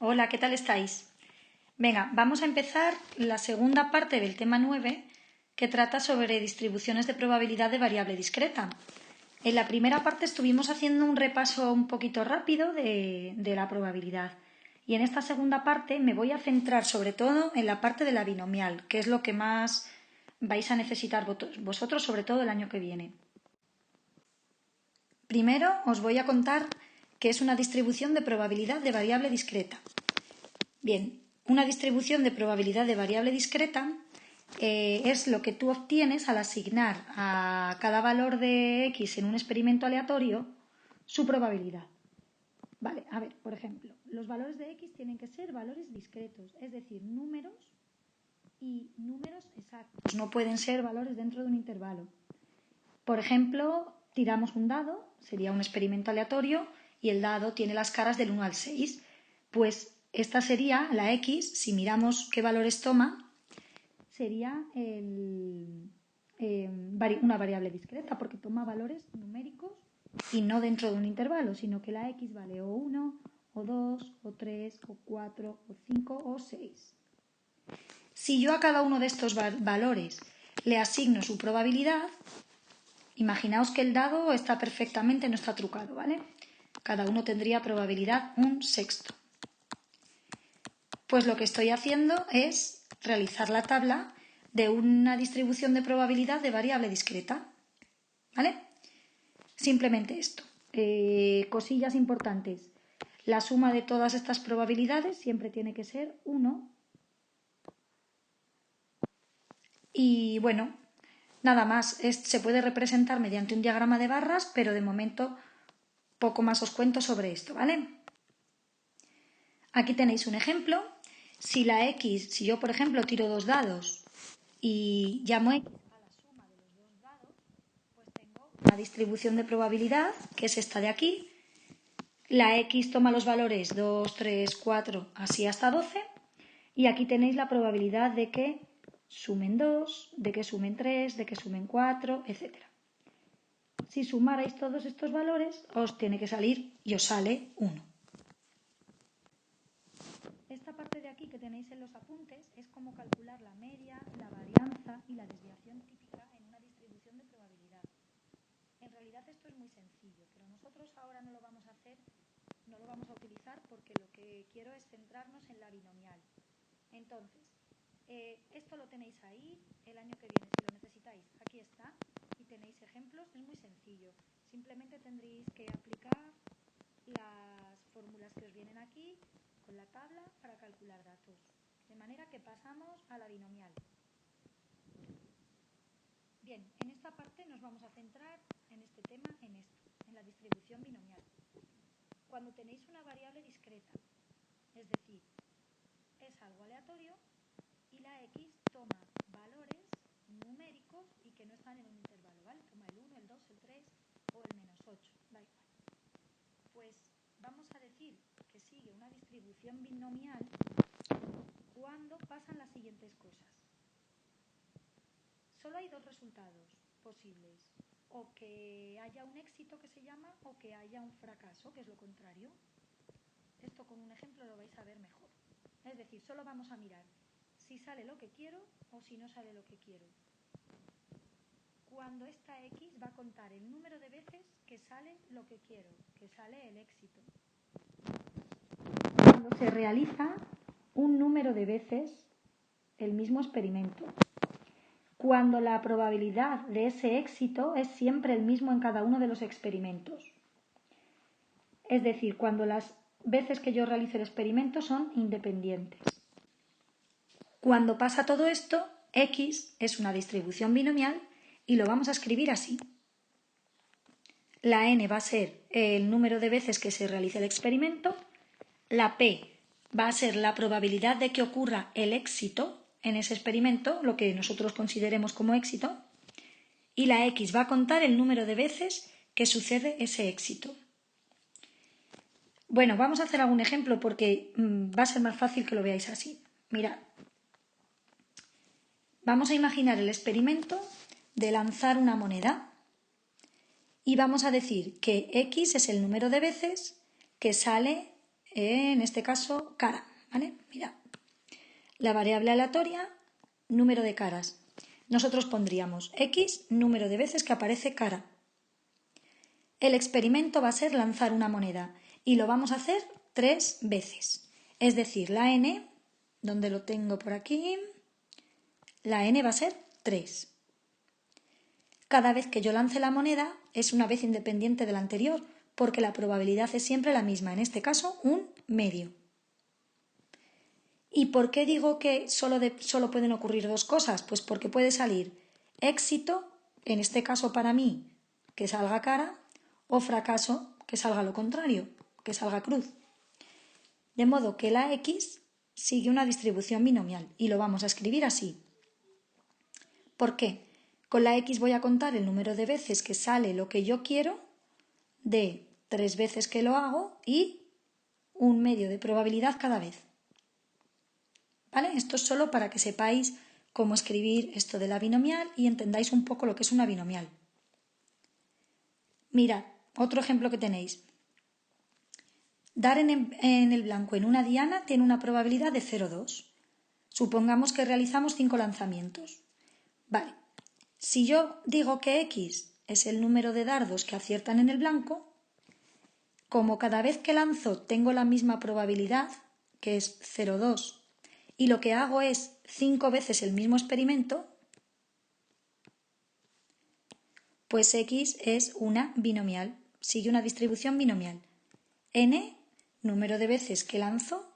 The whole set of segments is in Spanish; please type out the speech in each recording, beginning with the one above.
Hola, ¿qué tal estáis? Venga, vamos a empezar la segunda parte del tema 9 que trata sobre distribuciones de probabilidad de variable discreta. En la primera parte estuvimos haciendo un repaso un poquito rápido de la probabilidad y en esta segunda parte me voy a centrar sobre todo en la parte de la binomial, que es lo que más vais a necesitar vosotros sobre todo el año que viene. Primero os voy a contar qué es una distribución de probabilidad de variable discreta. Bien, una distribución de probabilidad de variable discreta es lo que tú obtienes al asignar a cada valor de x en un experimento aleatorio su probabilidad. Vale, a ver, por ejemplo, los valores de x tienen que ser valores discretos, es decir, números y números exactos. No pueden ser valores dentro de un intervalo. Por ejemplo, tiramos un dado, sería un experimento aleatorio, y el dado tiene las caras del 1 al 6. Pues esta sería la x, si miramos qué valores toma, sería una variable discreta, porque toma valores numéricos y no dentro de un intervalo, sino que la x vale o 1, o 2, o 3, o 4, o 5, o 6. Si yo a cada uno de estos valores le asigno su probabilidad, imaginaos que el dado está perfectamente, no está trucado, ¿vale? Cada uno tendría probabilidad 1/6. Pues lo que estoy haciendo es realizar la tabla de una distribución de probabilidad de variable discreta, ¿vale? Simplemente esto. Cosillas importantes. La suma de todas estas probabilidades siempre tiene que ser 1. Y bueno, nada más. Se puede representar mediante un diagrama de barras, pero de momento poco más os cuento sobre esto, ¿vale? Aquí tenéis un ejemplo. Si yo por ejemplo tiro dos dados y llamo x a la suma de los dos dados, pues tengo una distribución de probabilidad, que es esta de aquí. La x toma los valores 2, 3, 4, así hasta 12. Y aquí tenéis la probabilidad de que sumen 2, de que sumen 3, de que sumen 4, etc. Si sumarais todos estos valores, os tiene que salir y os sale 1. Esta parte de aquí que tenéis en los apuntes es cómo calcular la media, la varianza y la desviación típica en una distribución de probabilidad. En realidad esto es muy sencillo, pero nosotros ahora no lo vamos a hacer, no lo vamos a utilizar porque lo que quiero es centrarnos en la binomial. Entonces, esto lo tenéis ahí, el año que viene si lo necesitáis, aquí está, y tenéis ejemplos, es muy sencillo. Simplemente tendréis que aplicar las fórmulas que os vienen aquí con la tabla para calcular datos. De manera que pasamos a la binomial. Bien, en esta parte nos vamos a centrar en este tema, en la distribución binomial. Cuando tenéis una variable discreta, es decir, es algo aleatorio y la x toma valores numéricos y que no están en un intervalo, ¿vale? Toma el 1, el 2, el 3 o el -8, da igual. Pues vamos a decir que sigue una distribución binomial cuando pasan las siguientes cosas. Solo hay dos resultados posibles, o que haya un éxito que se llama o que haya un fracaso, que es lo contrario. Esto con un ejemplo lo vais a ver mejor. Es decir, solo vamos a mirar si sale lo que quiero o si no sale lo que quiero. Cuando esta x va a contar el número de veces que sale lo que quiero, que sale el éxito. Cuando se realiza un número de veces el mismo experimento. Cuando la probabilidad de ese éxito es siempre el mismo en cada uno de los experimentos. Es decir, cuando las veces que yo realice el experimento son independientes. Cuando pasa todo esto, x es una distribución binomial y lo vamos a escribir así. La n va a ser el número de veces que se realice el experimento, la p va a ser la probabilidad de que ocurra el éxito en ese experimento, lo que nosotros consideremos como éxito, y la x va a contar el número de veces que sucede ese éxito. Bueno, vamos a hacer algún ejemplo porque va a ser más fácil que lo veáis así. Mirad. Vamos a imaginar el experimento de lanzar una moneda y vamos a decir que x es el número de veces que sale en este caso, cara, ¿vale? Mira, la variable aleatoria, número de caras. Nosotros pondríamos x, número de veces que aparece cara. El experimento va a ser lanzar una moneda y lo vamos a hacer 3 veces. Es decir, la n, donde lo tengo por aquí, la n va a ser 3. Cada vez que yo lance la moneda es una vez independiente de la anterior, porque la probabilidad es siempre la misma, en este caso un medio. ¿Y por qué digo que solo pueden ocurrir 2 cosas? Pues porque puede salir éxito, en este caso para mí, que salga cara, o fracaso, que salga lo contrario, que salga cruz. De modo que la x sigue una distribución binomial y lo vamos a escribir así. ¿Por qué? Con la x voy a contar el número de veces que sale lo que yo quiero, de 3 veces que lo hago y un medio de probabilidad cada vez. ¿Vale? Esto es solo para que sepáis cómo escribir esto de la binomial y entendáis un poco lo que es una binomial. Mirad, otro ejemplo que tenéis. Dar en el blanco en una diana tiene una probabilidad de 0,2. Supongamos que realizamos 5 lanzamientos. Vale, si yo digo que x es el número de dardos que aciertan en el blanco, como cada vez que lanzo tengo la misma probabilidad, que es 0,2, y lo que hago es 5 veces el mismo experimento, pues x es una binomial, sigue una distribución binomial. N, número de veces que lanzo,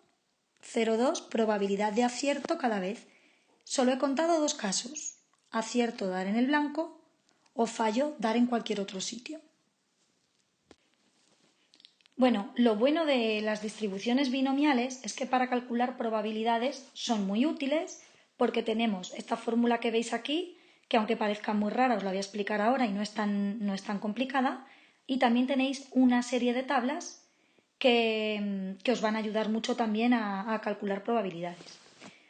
0,2, probabilidad de acierto cada vez. Solo he contado 2 casos, acierto dar en el blanco o fallo dar en cualquier otro sitio. Bueno, lo bueno de las distribuciones binomiales es que para calcular probabilidades son muy útiles porque tenemos esta fórmula que veis aquí, que aunque parezca muy rara os la voy a explicar ahora y no es tan complicada, y también tenéis una serie de tablas que os van a ayudar mucho también a calcular probabilidades.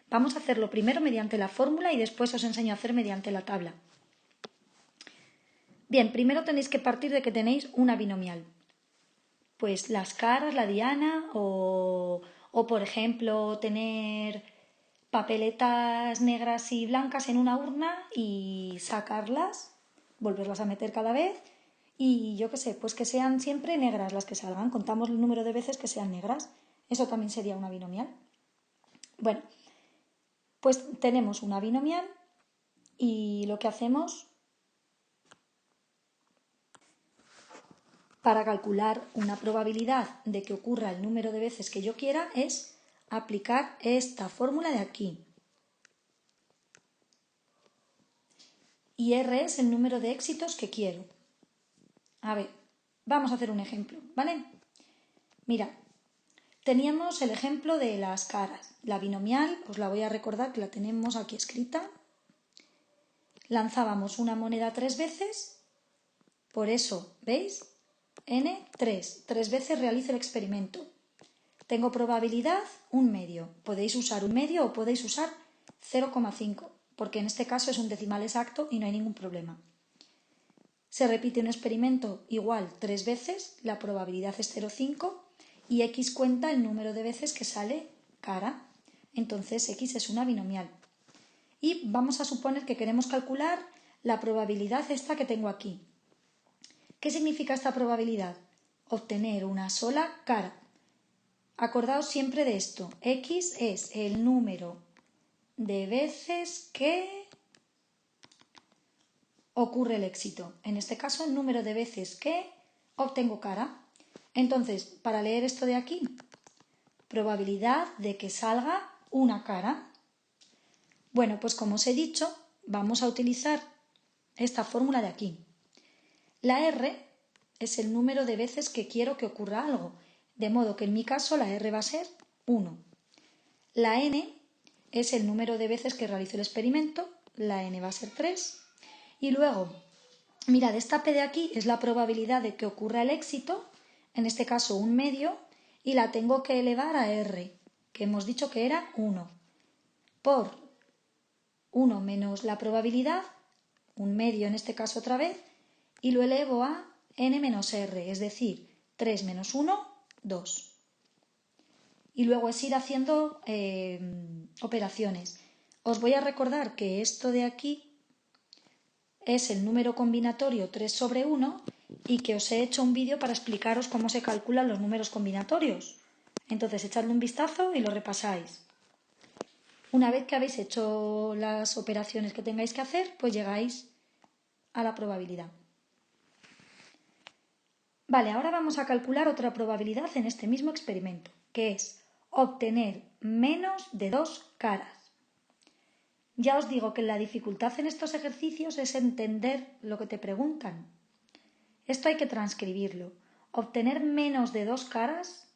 Vamos a hacerlo primero mediante la fórmula y después os enseño a hacer mediante la tabla. Bien, primero tenéis que partir de que tenéis una binomial. Pues las caras, la diana o por ejemplo tener papeletas negras y blancas en una urna y sacarlas, volverlas a meter cada vez y yo qué sé, pues que sean siempre negras las que salgan, contamos el número de veces que sean negras, eso también sería una binomial. Bueno, pues tenemos una binomial y lo que hacemos para calcular una probabilidad de que ocurra el número de veces que yo quiera es aplicar esta fórmula de aquí. Y R es el número de éxitos que quiero. A ver, vamos a hacer un ejemplo, ¿vale? Mira, teníamos el ejemplo de las caras. La binomial, os la voy a recordar que la tenemos aquí escrita. Lanzábamos una moneda 3 veces, por eso, ¿veis? N, 3. 3 veces realizo el experimento. Tengo probabilidad un medio. Podéis usar un medio o podéis usar 0,5, porque en este caso es un decimal exacto y no hay ningún problema. Se repite un experimento igual 3 veces, la probabilidad es 0,5 y x cuenta el número de veces que sale cara. Entonces x es una binomial. Y vamos a suponer que queremos calcular la probabilidad esta que tengo aquí. ¿Qué significa esta probabilidad? Obtener una sola cara. Acordaos siempre de esto. X es el número de veces que ocurre el éxito. En este caso, el número de veces que obtengo cara. Entonces, para leer esto de aquí, probabilidad de que salga una cara. Bueno, pues como os he dicho, vamos a utilizar esta fórmula de aquí. La R es el número de veces que quiero que ocurra algo, de modo que en mi caso la R va a ser 1. La N es el número de veces que realizo el experimento, la N va a ser 3. Y luego, mirad, esta P de aquí es la probabilidad de que ocurra el éxito, en este caso un medio, y la tengo que elevar a R, que hemos dicho que era 1, por 1 menos la probabilidad, un medio en este caso otra vez, y lo elevo a n menos r, es decir, 3 menos 1, 2. y luego es ir haciendo operaciones. Os voy a recordar que esto de aquí es el número combinatorio 3 sobre 1 y que os he hecho un vídeo para explicaros cómo se calculan los números combinatorios. Entonces echadle un vistazo y lo repasáis. Una vez que habéis hecho las operaciones que tengáis que hacer, pues llegáis a la probabilidad. Vale, ahora vamos a calcular otra probabilidad en este mismo experimento, que es obtener menos de 2 caras. Ya os digo que la dificultad en estos ejercicios es entender lo que te preguntan. Esto hay que transcribirlo. Obtener menos de 2 caras,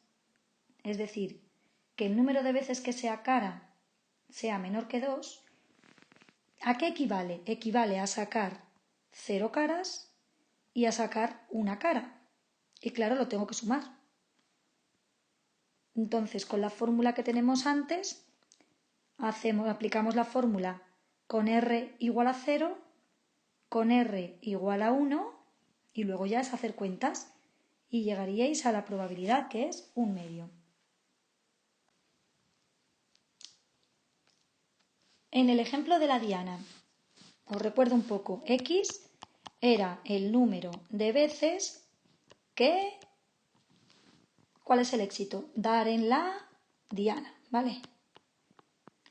es decir, que el número de veces que sea cara sea menor que 2, ¿a qué equivale? Equivale a sacar 0 caras y a sacar una cara. Y claro, lo tengo que sumar. Entonces, con la fórmula que tenemos antes, aplicamos la fórmula con r igual a 0, con r igual a 1 y luego ya es hacer cuentas y llegaríais a la probabilidad que es 1/2. En el ejemplo de la diana, os recuerdo un poco, x era el número de veces que... ¿Cuál es el éxito? Dar en la diana, ¿vale?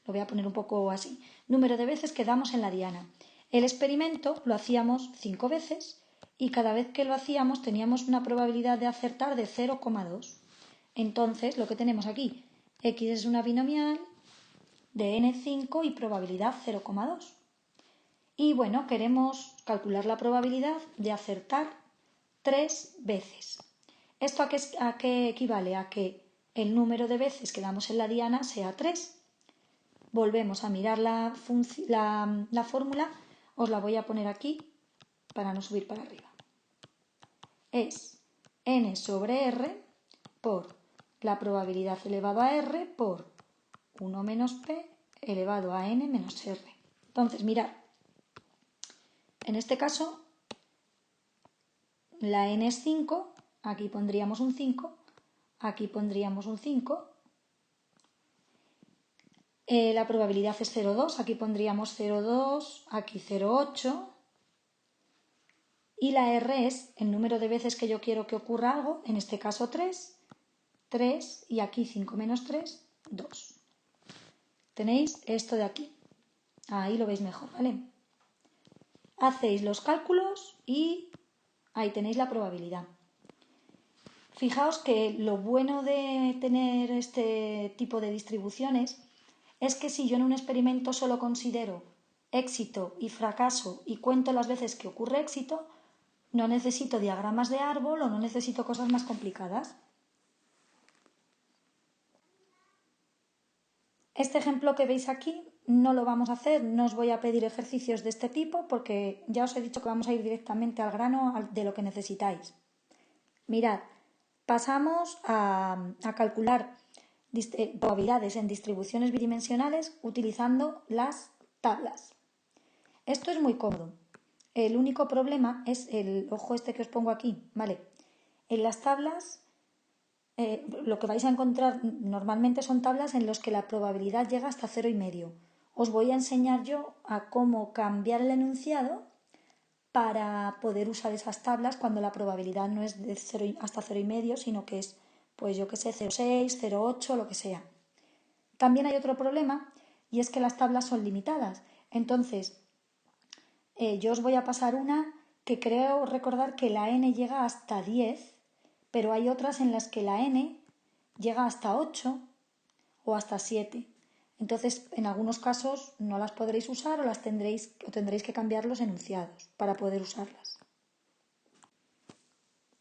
Lo voy a poner un poco así. Número de veces que damos en la diana. El experimento lo hacíamos 5 veces y cada vez que lo hacíamos teníamos una probabilidad de acertar de 0,2. Entonces, lo que tenemos aquí, x es una binomial de n5 y probabilidad 0,2. Y bueno, queremos calcular la probabilidad de acertar 3 veces. ¿Esto a qué equivale? A que el número de veces que damos en la diana sea 3. Volvemos a mirar la fórmula, os la voy a poner aquí para no subir para arriba. Es n sobre r por la probabilidad elevado a r por 1 menos p elevado a n menos r. Entonces, mirad, en este caso la n es 5, aquí pondríamos un 5, aquí pondríamos un 5. La probabilidad es 0,2, aquí pondríamos 0,2, aquí 0,8. Y la R es el número de veces que yo quiero que ocurra algo, en este caso 3, 3 y aquí 5 menos 3, 2. Tenéis esto de aquí, ahí lo veis mejor, ¿vale? Hacéis los cálculos y ahí tenéis la probabilidad. Fijaos que lo bueno de tener este tipo de distribuciones es que si yo en un experimento solo considero éxito y fracaso y cuento las veces que ocurre éxito, no necesito diagramas de árbol o no necesito cosas más complicadas. Este ejemplo que veis aquí no lo vamos a hacer, no os voy a pedir ejercicios de este tipo porque ya os he dicho que vamos a ir directamente al grano de lo que necesitáis. Mirad, pasamos a calcular probabilidades en distribuciones bidimensionales utilizando las tablas. Esto es muy cómodo. El único problema es el ojo este que os pongo aquí, ¿vale? En las tablas lo que vais a encontrar normalmente son tablas en las que la probabilidad llega hasta 0,5. Os voy a enseñar yo a cómo cambiar el enunciado para poder usar esas tablas cuando la probabilidad no es de 0 hasta 0,5, sino que es, pues yo que sé, 0,6, 0,8, lo que sea. También hay otro problema y es que las tablas son limitadas. Entonces, yo os voy a pasar una que creo recordar que la n llega hasta 10, pero hay otras en las que la n llega hasta 8 o hasta 7. Entonces, en algunos casos no las podréis usar o tendréis que cambiar los enunciados para poder usarlas.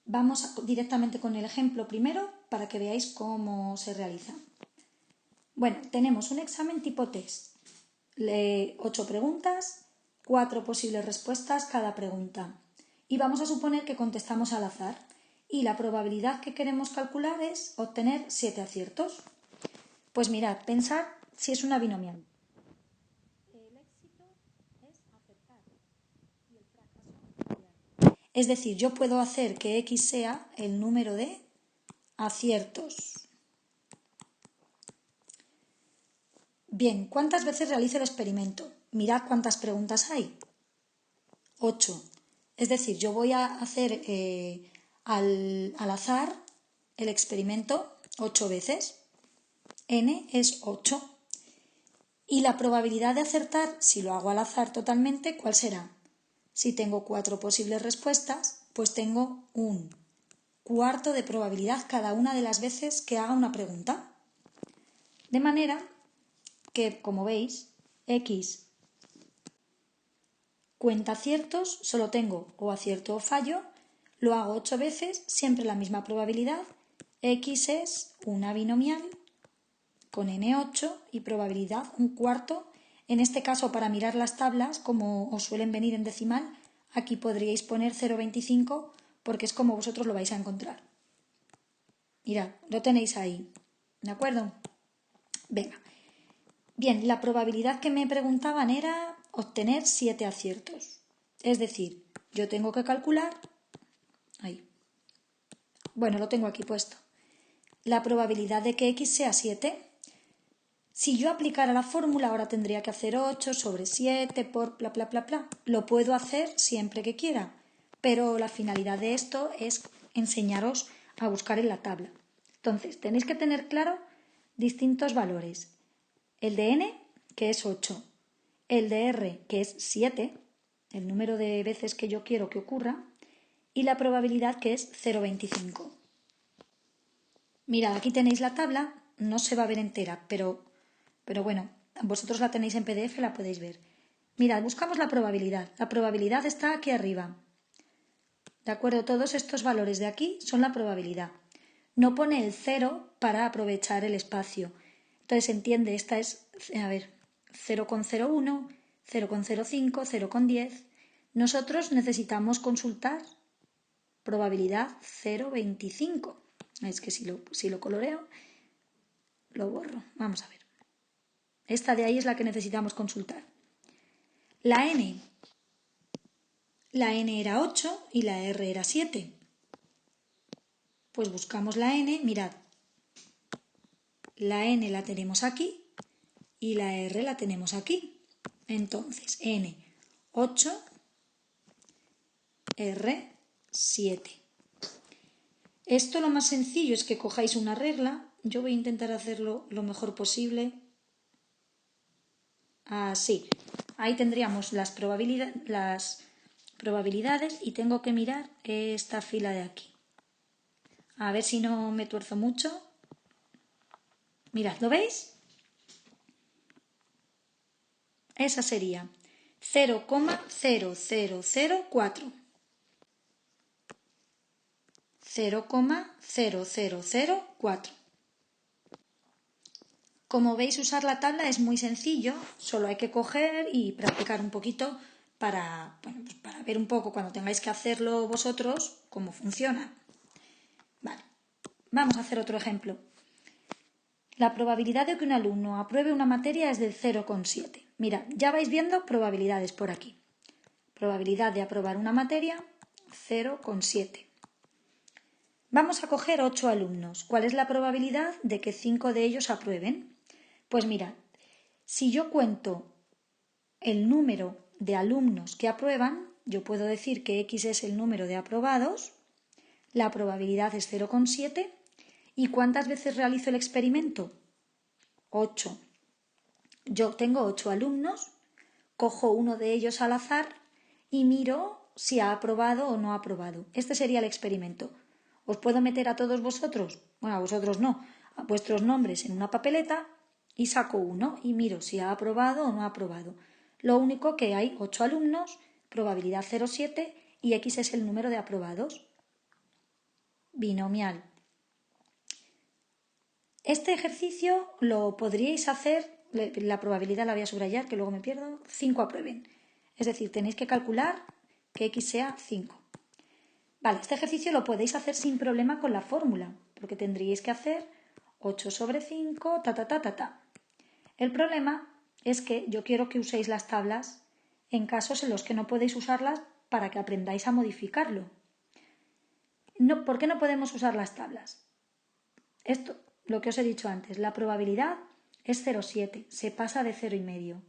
Vamos directamente con el ejemplo primero para que veáis cómo se realiza. Bueno, tenemos un examen tipo test. 8 preguntas, 4 posibles respuestas cada pregunta. Y vamos a suponer que contestamos al azar. Y la probabilidad que queremos calcular es obtener 7 aciertos. Pues mirad, pensad si es una binomial. El éxito es acertar y el fracaso fallar. Es decir, yo puedo hacer que x sea el número de aciertos. Bien, ¿cuántas veces realizo el experimento? Mirad cuántas preguntas hay. 8. Es decir, yo voy a hacer al azar el experimento 8 veces. N es 8. Y la probabilidad de acertar, si lo hago al azar totalmente, ¿cuál será? Si tengo 4 posibles respuestas, pues tengo un cuarto de probabilidad cada una de las veces que haga una pregunta. De manera que, como veis, X cuenta aciertos, solo tengo o acierto o fallo, lo hago 8 veces, siempre la misma probabilidad. X es una binomial con N8 y probabilidad un cuarto. En este caso, para mirar las tablas, como os suelen venir en decimal, aquí podríais poner 0,25 porque es como vosotros lo vais a encontrar. Mirad, lo tenéis ahí, ¿de acuerdo? Venga. Bien, la probabilidad que me preguntaban era obtener 7 aciertos. Es decir, yo tengo que calcular... Ahí. Bueno, lo tengo aquí puesto. La probabilidad de que X sea 7. Si yo aplicara la fórmula, ahora tendría que hacer 8 sobre 7 por bla, bla, bla, bla. Lo puedo hacer siempre que quiera, pero la finalidad de esto es enseñaros a buscar en la tabla. Entonces, tenéis que tener claro distintos valores. El de n, que es 8, el de r, que es 7, el número de veces que yo quiero que ocurra, y la probabilidad, que es 0,25. Mirad, aquí tenéis la tabla, no se va a ver entera, pero bueno, vosotros la tenéis en PDF, la podéis ver. Mirad, buscamos la probabilidad. La probabilidad está aquí arriba. ¿De acuerdo? Todos estos valores de aquí son la probabilidad. No pone el 0 para aprovechar el espacio. Entonces, entiende, esta es, a ver, 0,01, 0,05, 0,10. Nosotros necesitamos consultar probabilidad 0,25. Es que si lo coloreo, lo borro. Vamos a ver. Esta de ahí es la que necesitamos consultar. La n era 8 y la r era 7. Pues buscamos la n, mirad. La n la tenemos aquí y la r la tenemos aquí. Entonces, n, 8, r, 7. Esto lo más sencillo es que cojáis una regla. Yo voy a intentar hacerlo lo mejor posible. Así. Ahí tendríamos las probabilidades y tengo que mirar esta fila de aquí. A ver si no me tuerzo mucho. Mirad, ¿lo veis? Esa sería 0,0004. 0,0004. Como veis, usar la tabla es muy sencillo, solo hay que coger y practicar un poquito para ver un poco cuando tengáis que hacerlo vosotros cómo funciona. Vale, vamos a hacer otro ejemplo. La probabilidad de que un alumno apruebe una materia es del 0,7. Mirad, ya vais viendo probabilidades por aquí. Probabilidad de aprobar una materia, 0,7. Vamos a coger 8 alumnos. ¿Cuál es la probabilidad de que 5 de ellos aprueben? Pues mirad, si yo cuento el número de alumnos que aprueban, yo puedo decir que X es el número de aprobados, la probabilidad es 0,7. ¿Y cuántas veces realizo el experimento? 8. Yo tengo 8 alumnos, cojo uno de ellos al azar y miro si ha aprobado o no ha aprobado. Este sería el experimento. ¿Os puedo meter a todos vosotros? Bueno, a vosotros no, a vuestros nombres en una papeleta y saco uno y miro si ha aprobado o no ha aprobado. Lo único que hay 8 alumnos, probabilidad 0,7 y X es el número de aprobados. Binomial. Este ejercicio lo podríais hacer, la probabilidad la voy a subrayar que luego me pierdo, 5 aprueben. Es decir, tenéis que calcular que X sea 5. Vale, este ejercicio lo podéis hacer sin problema con la fórmula, porque tendríais que hacer 8 sobre 5, El problema es que yo quiero que uséis las tablas en casos en los que no podéis usarlas para que aprendáis a modificarlo. No, ¿por qué no podemos usar las tablas? Esto, lo que os he dicho antes, la probabilidad es 0,7, se pasa de 0,5.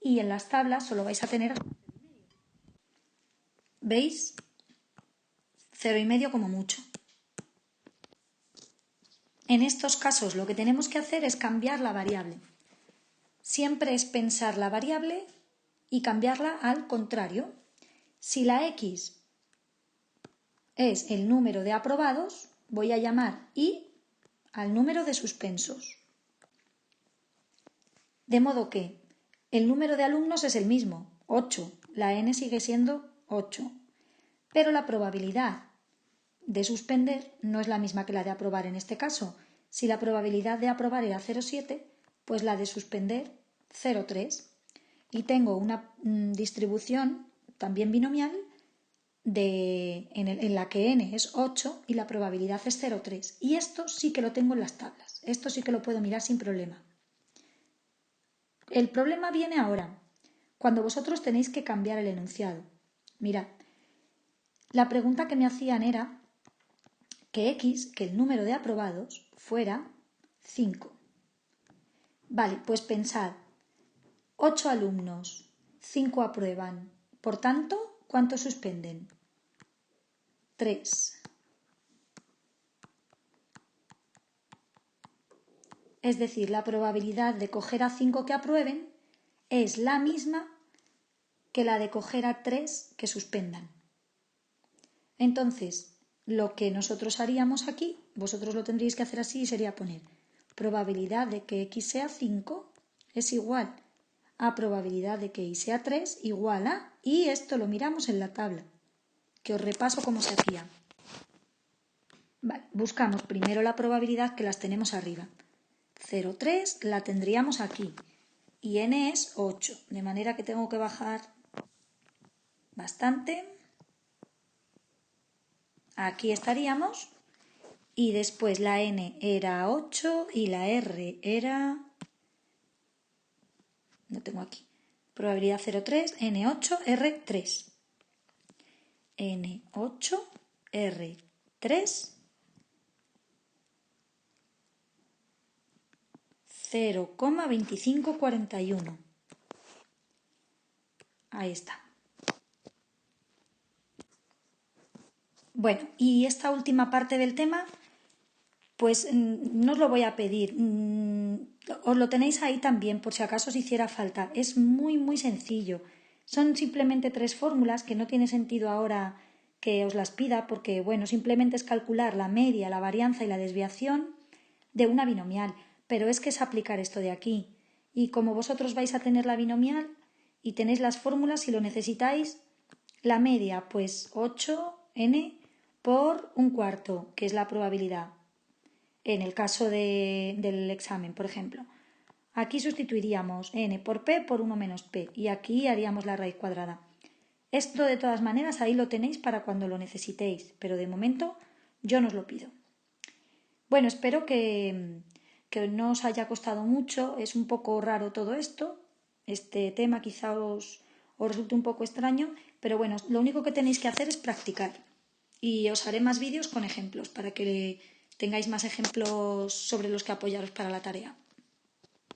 Y en las tablas solo vais a tener hasta 0,5. ¿Veis? 0,5 como mucho. En estos casos lo que tenemos que hacer es cambiar la variable. Siempre es pensar la variable y cambiarla al contrario. Si la x es el número de aprobados, voy a llamar y al número de suspensos. De modo que el número de alumnos es el mismo, 8. La n sigue siendo 8. Pero la probabilidad de suspender no es la misma que la de aprobar en este caso. Si la probabilidad de aprobar era 0,7, pues la de suspender 0,3. Y tengo una distribución también binomial en la que n es 8 y la probabilidad es 0,3. Y esto sí que lo tengo en las tablas. Esto sí que lo puedo mirar sin problema. El problema viene ahora, cuando vosotros tenéis que cambiar el enunciado. Mirad, la pregunta que me hacían era que el número de aprobados fuera 5. Vale, pues pensad, 8 alumnos, 5 aprueban, por tanto, ¿cuántos suspenden? 3. Es decir, la probabilidad de coger a 5 que aprueben es la misma que la de coger a 3 que suspendan. Entonces, lo que nosotros haríamos aquí, vosotros lo tendríais que hacer así y sería poner probabilidad de que x sea 5 es igual a probabilidad de que y sea 3 igual a, y esto lo miramos en la tabla, que os repaso cómo se hacía. Vale, buscamos primero la probabilidad que las tenemos arriba. 0,3 la tendríamos aquí y n es 8, de manera que tengo que bajar bastante. Aquí estaríamos y después la n era 8 y la r era... no tengo aquí. Probabilidad 0,3, n8, r3. n8, r3, 0,2541. Ahí está. Bueno, y esta última parte del tema, pues no os lo voy a pedir. Os lo tenéis ahí también, por si acaso os hiciera falta. Es muy, muy sencillo. Son simplemente 3 fórmulas que no tiene sentido ahora que os las pida, porque, bueno, simplemente es calcular la media, la varianza y la desviación de una binomial. Pero es que es aplicar esto de aquí. Y como vosotros vais a tener la binomial y tenéis las fórmulas, si lo necesitáis, la media, pues 8n por un cuarto, que es la probabilidad. En el caso del examen, por ejemplo. Aquí sustituiríamos n por p por 1 menos p y aquí haríamos la raíz cuadrada. Esto de todas maneras ahí lo tenéis para cuando lo necesitéis, pero de momento yo no os lo pido. Bueno, espero que no os haya costado mucho, es un poco raro todo esto, este tema quizá os resulte un poco extraño, pero bueno, lo único que tenéis que hacer es practicar y os haré más vídeos con ejemplos para que tengáis más ejemplos sobre los que apoyaros para la tarea.